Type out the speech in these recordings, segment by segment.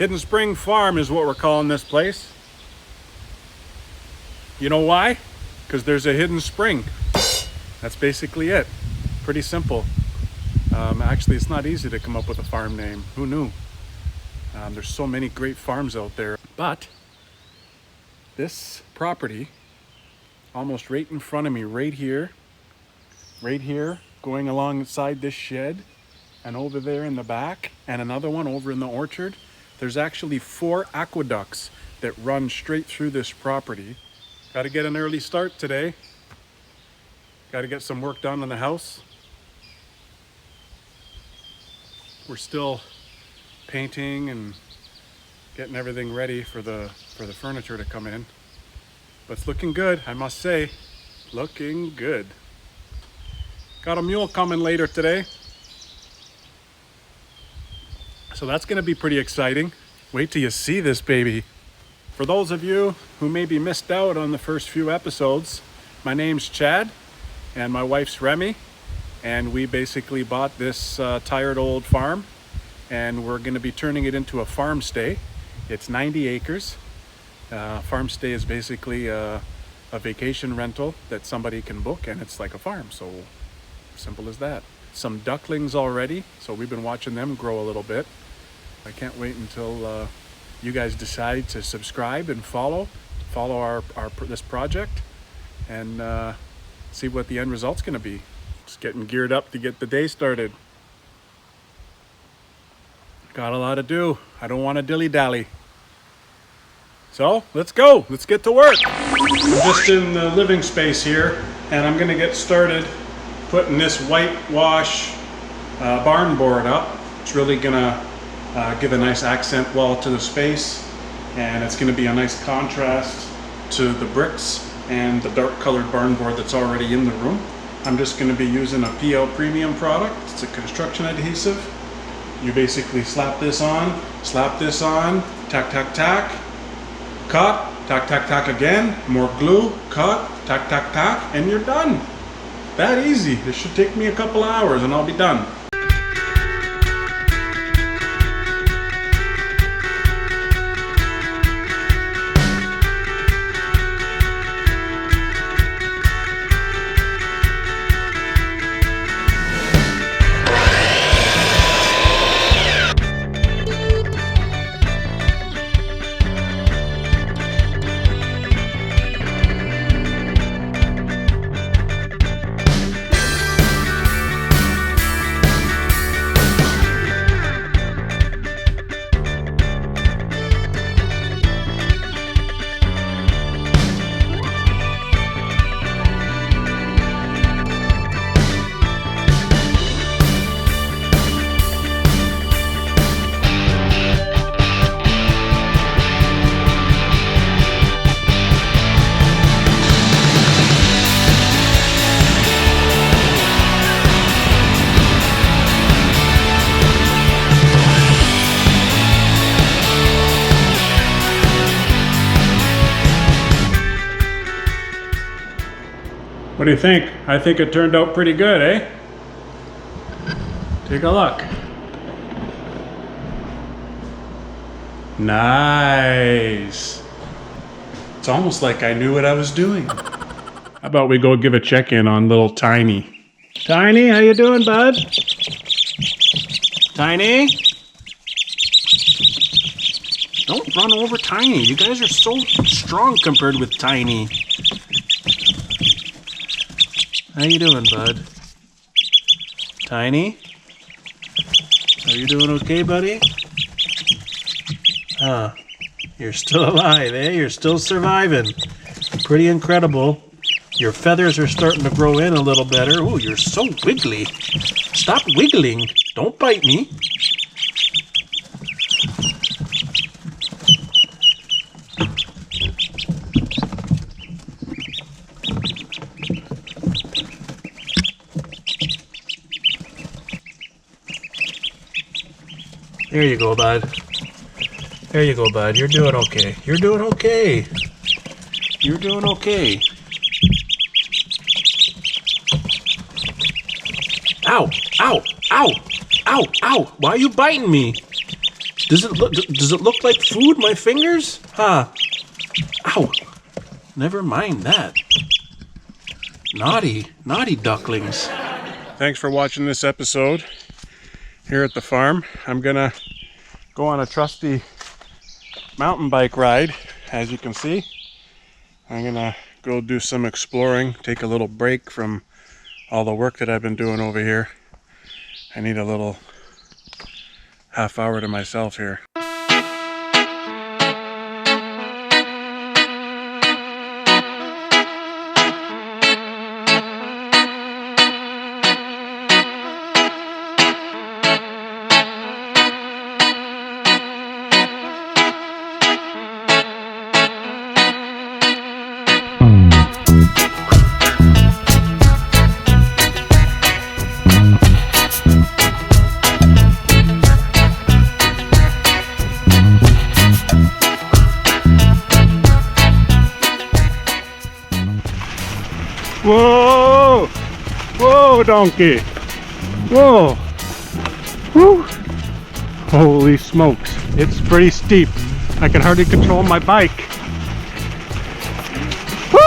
Hidden Spring Farm is what we're calling this place. You know why? Because there's a hidden spring. That's basically it. Pretty simple. Actually, it's not easy to come up with a farm name. Who knew? There's so many great farms out there. But this property, almost right in front of me, right here, going alongside this shed, and over there in the back, and another one over in the orchard, there's actually 4 aqueducts that run straight through this property. Got to get an early start today. Got to get some work done on the house. We're still painting and getting everything ready for the furniture to come in. But it's looking good, I must say. Looking good. Got a mule coming later today. So that's going to be pretty exciting. Wait till you see this baby. For those of you who maybe missed out on the first few episodes, my name's Chad and my wife's Remy, and we basically bought this tired old farm, and we're going to be turning it into a farm stay. It's 90 acres. Farm stay is basically a vacation rental that somebody can book, and it's like a farm, so simple as that. Some ducklings already, so we've been watching them grow a little bit. I can't wait until you guys decide to subscribe and follow our this project, and see what the end result's going to be. Just getting geared up to get the day started. Got a lot to do. I don't want to dilly-dally. So let's go. Let's get to work. I'm just in the living space here, and I'm going to get started putting this whitewash barn board up. It's really going to give a nice accent wall to the space, and it's going to be a nice contrast to the bricks and the dark colored barn board that's already in the room. I'm just going to be using a PL Premium product. It's a construction adhesive. You basically slap this on, tack, tack, tack, cut, tack, tack, tack again, more glue, cut, tack, tack, tack, and you're done. That easy. This should take me a couple hours and I'll be done. What do you think? I think it turned out pretty good, eh? Take a look. Nice. It's almost like I knew what I was doing. How about we go give a check-in on little Tiny? Tiny, how you doing, bud? Tiny? Don't run over Tiny. You guys are so strong compared with Tiny. How you doing, bud? Tiny? Are you doing okay, buddy? Huh. You're still alive, eh? You're still surviving. Pretty incredible. Your feathers are starting to grow in a little better. Ooh, you're so wiggly. Stop wiggling. Don't bite me. There you go, bud. There you go, bud. You're doing okay. You're doing okay. You're doing okay. Ow! Ow! Ow! Ow! Ow! Why are you biting me? Does it look like food, my fingers? Huh. Ow. Never mind that. Naughty ducklings. Thanks for watching this episode here at the farm. I'm gonna go on a trusty mountain bike ride, as you can see. I'm gonna go do some exploring, take a little break from all the work that I've been doing over here. I need a little half hour to myself here. Whoa! Whoa, donkey! Whoa! Woo! Holy smokes, it's pretty steep. I can hardly control my bike. Woo!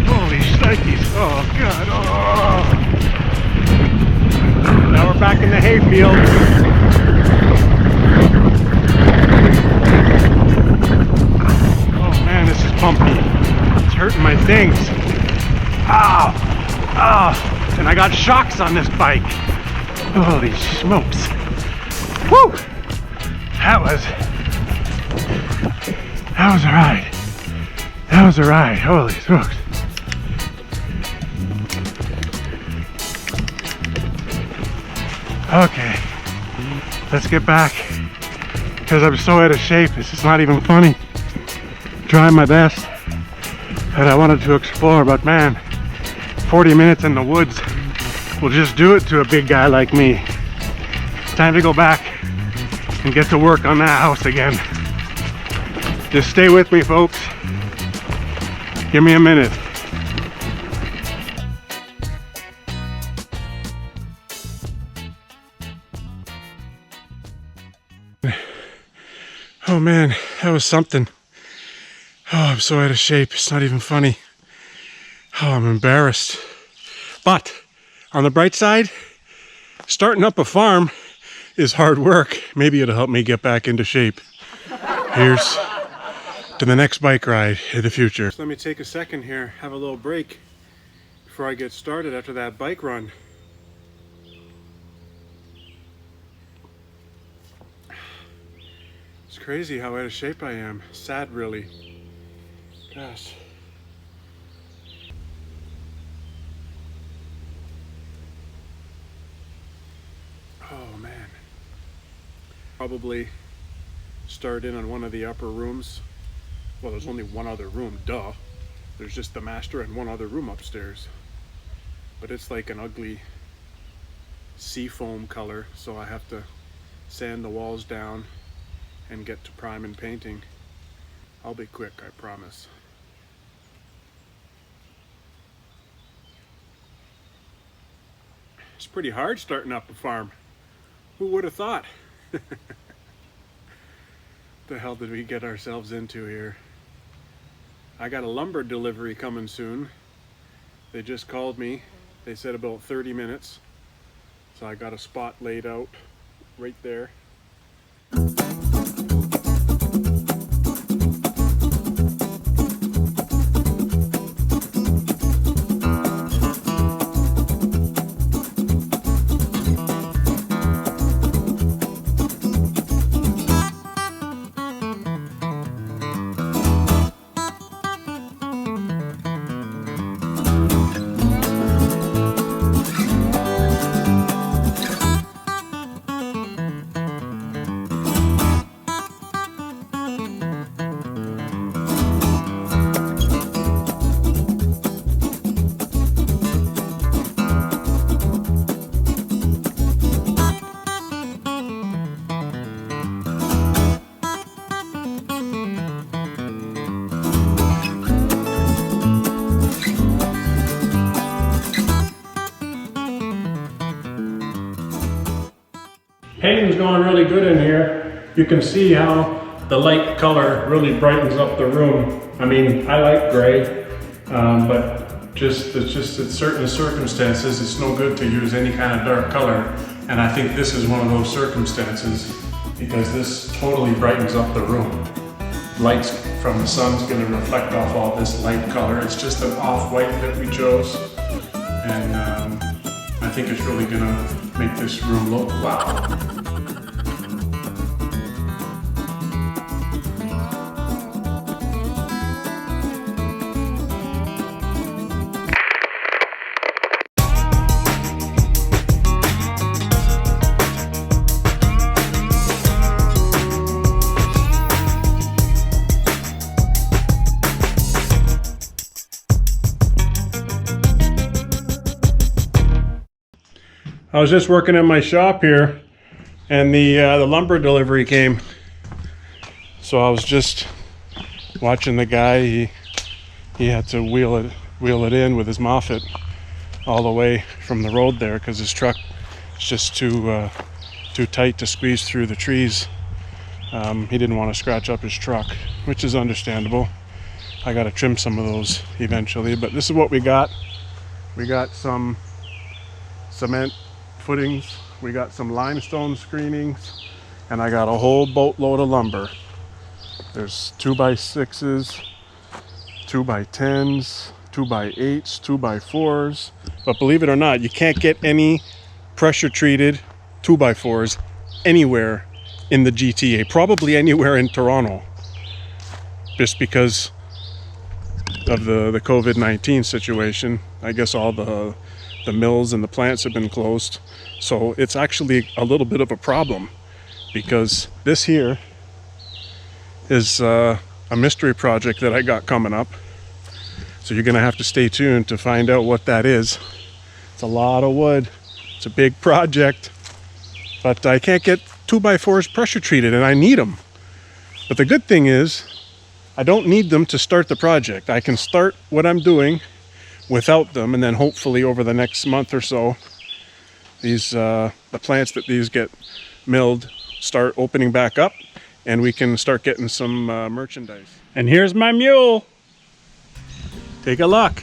Holy shnikes! Oh god! Oh! Now we're back in the hayfield. Oh man, this is bumpy. It's hurting my things. Ow! Oh! And I got shocks on this bike. Holy smokes. Woo! That was a ride. That was a ride. Holy smokes. Okay, let's get back, because I'm so out of shape, it's just not even funny. Trying my best, and I wanted to explore, but man, 40 minutes in the woods will just do it to a big guy like me. Time to go back and get to work on that house again. Just stay with me, folks. Give me a minute. Oh man, that was something. Oh, I'm so out of shape, it's not even funny. Oh, I'm embarrassed. But, on the bright side, starting up a farm is hard work. Maybe it'll help me get back into shape. Here's to the next bike ride in the future. So let me take a second here, have a little break before I get started after that bike run. It's crazy how out of shape I am. Sad, really. Gosh. Oh man. Probably start in on one of the upper rooms. Well, there's only one other room, duh. There's just the master and one other room upstairs. But it's like an ugly seafoam color, so I have to sand the walls down and get to prime and painting. I'll be quick, I promise. It's pretty hard starting up a farm. Who would have thought? The hell did we get ourselves into here? I got a lumber delivery coming soon. They just called me. They said about 30 minutes. So I got a spot laid out right there. Painting's going really good in here. You can see how the light color really brightens up the room. I mean, I like gray, but it's just in certain circumstances, it's no good to use any kind of dark color. And I think this is one of those circumstances because this totally brightens up the room. Lights from the sun's gonna reflect off all this light color. It's just an off-white that we chose. And I think it's really gonna make this room look wow. I was just working in my shop here, and the lumber delivery came. So I was just watching the guy. He had to wheel it in with his Moffett all the way from the road there because his truck is just too tight to squeeze through the trees. He didn't want to scratch up his truck, which is understandable. I got to trim some of those eventually, but this is what we got. We got some cement footings, we got some limestone screenings, and I got a whole boatload of lumber. There's 2x6s, 2x10s, 2x8s, 2x4s, but believe it or not, you can't get any pressure treated 2x4s anywhere in the GTA, probably anywhere in Toronto, just because of the COVID-19 situation. I guess all the mills and the plants have been closed, so it's actually a little bit of a problem because this here is a mystery project that I got coming up, so you're gonna have to stay tuned to find out what that is. It's a lot of wood, it's a big project, but I can't get 2x4s pressure treated and I need them. But the good thing is I don't need them to start the project. I can start what I'm doing without them, and then hopefully over the next month or so, these the plants that these get milled start opening back up, and we can start getting some merchandise. And here's my mule. Take a look.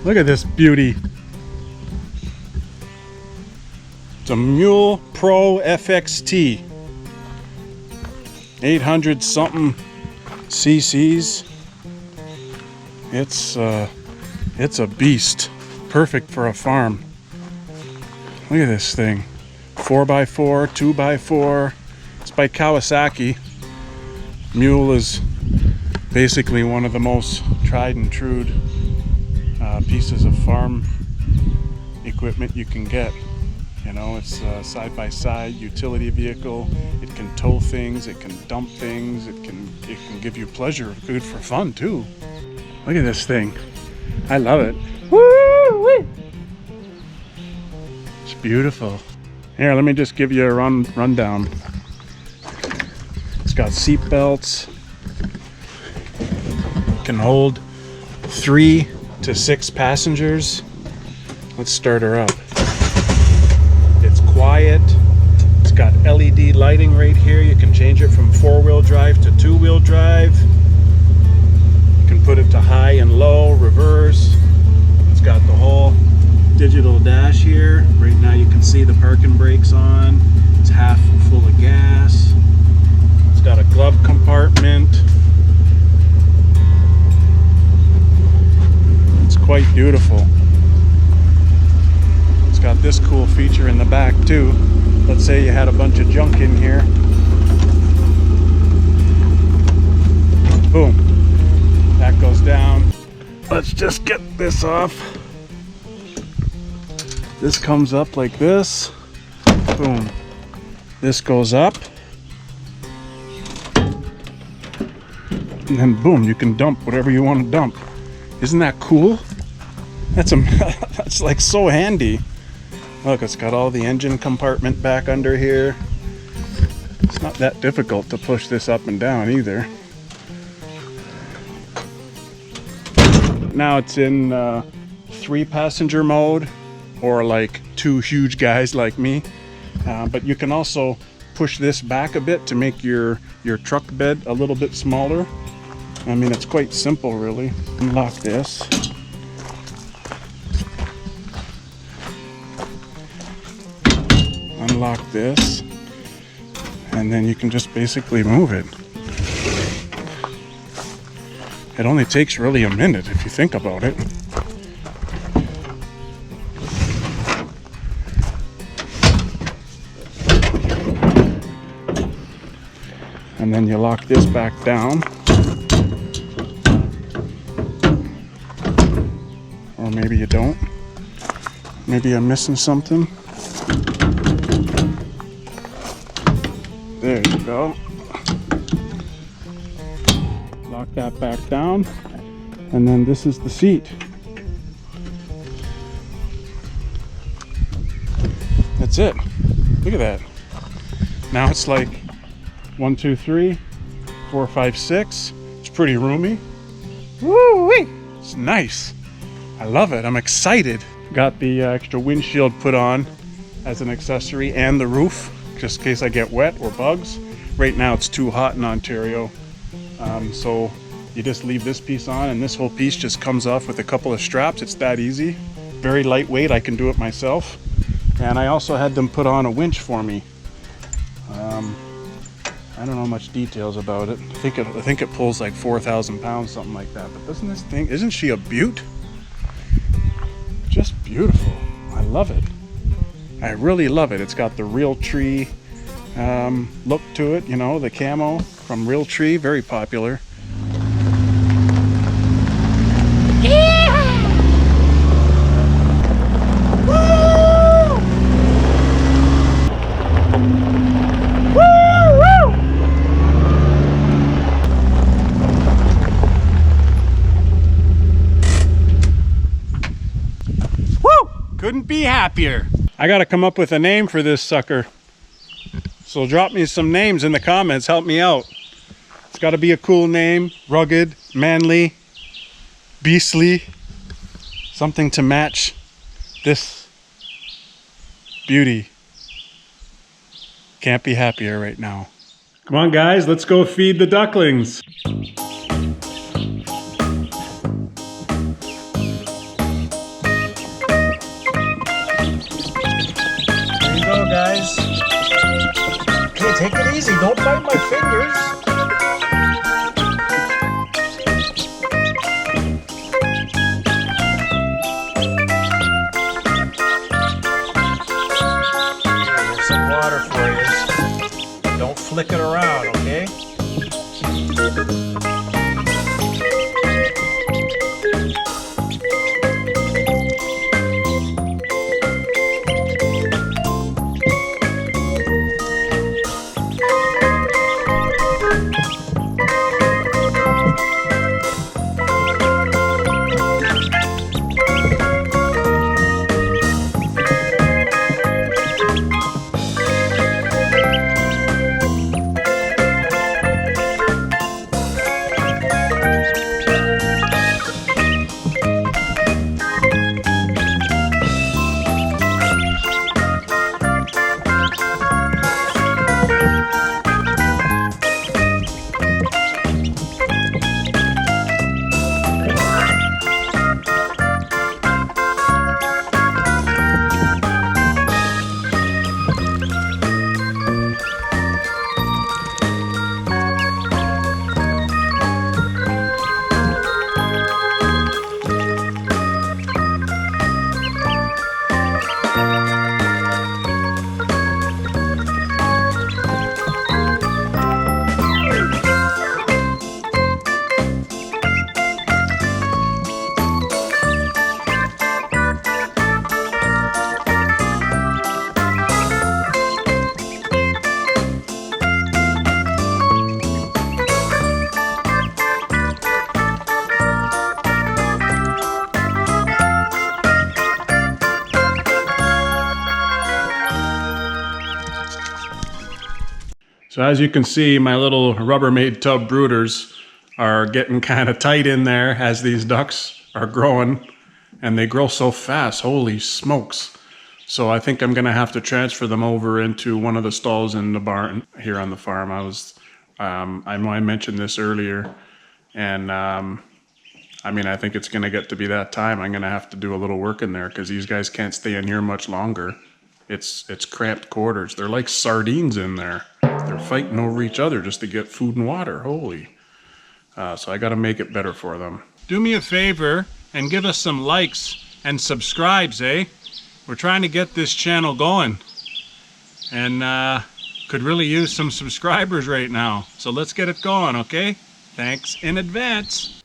Look at this beauty. It's a Mule Pro FXT, 800 something cc's. It's a beast, perfect for a farm. Look at this thing, 4x4, 2x4. It's by Kawasaki. Mule is basically one of the most tried and true pieces of farm equipment you can get. You know, it's a side-by-side utility vehicle. It can tow things, it can dump things, it can give you pleasure, good for fun too. Look at this thing. I love it. Woo-wee! It's beautiful. Here, let me just give you a rundown. It's got seat belts. Can hold 3 to 6 passengers. Let's start her up. It's quiet. It's got LED lighting right here. You can change it from 4-wheel drive to 2-wheel drive. You can put it to high and low, reverse. It's got the whole digital dash here. Right now you can see the parking brakes on. It's half full of gas. It's got a glove compartment. It's quite beautiful. It's got this cool feature in the back too. Let's say you had a bunch of junk in here. Boom. That goes down. Let's just get this off. This comes up like this. Boom. This goes up. And then boom, you can dump whatever you want to dump. Isn't that cool? That's like so handy. Look, it's got all the engine compartment back under here. It's not that difficult to push this up and down either. Now it's in 3-passenger mode, or like 2 huge guys like me. But you can also push this back a bit to make your truck bed a little bit smaller. I mean, it's quite simple, really. Unlock this. Unlock this. And then you can just basically move it. It only takes really a minute if you think about it. And then you lock this back down. Or maybe you don't. Maybe I'm missing something. There you go. Lock that back down. And then this is the seat. That's it. Look at that. Now it's like 1, 2, 3, 4, 5, 6. It's pretty roomy. Woo-wee! It's nice. I love it. I'm excited. Got the extra windshield put on as an accessory and the roof, just in case I get wet or bugs. Right now it's too hot in Ontario. So you just leave this piece on and this whole piece just comes off with a couple of straps. It's that easy. Very lightweight. I can do it myself. And I also had them put on a winch for me. I don't know much details about it. I think it pulls like 4,000 pounds, something like that. But doesn't this thing, isn't she a beaut? Just beautiful. I love it. I really love it. It's got the real tree look to it, you know, the camo from Real Tree, very popular. Couldn't be happier. I gotta come up with a name for this sucker. So drop me some names in the comments, help me out. It's gotta be a cool name, rugged, manly, beastly, something to match this beauty. Can't be happier right now. Come on guys, let's go feed the ducklings. Guys, okay, take it easy, don't bite my fingers. Here's some water for you. Don't flick it around, okay? So as you can see, my little Rubbermaid tub brooders are getting kind of tight in there as these ducks are growing, and they grow so fast, holy smokes. So I think I'm gonna have to transfer them over into one of the stalls in the barn here on the farm. I know I mentioned this earlier, and I mean, I think it's gonna get to be that time. I'm gonna have to do a little work in there because these guys can't stay in here much longer. It's cramped quarters. They're like sardines in there. They're fighting over each other just to get food and water. Holy. So I gotta make it better for them. Do me a favor and give us some likes and subscribes, eh? We're trying to get this channel going, and could really use some subscribers right now. So let's get it going, okay? Thanks in advance.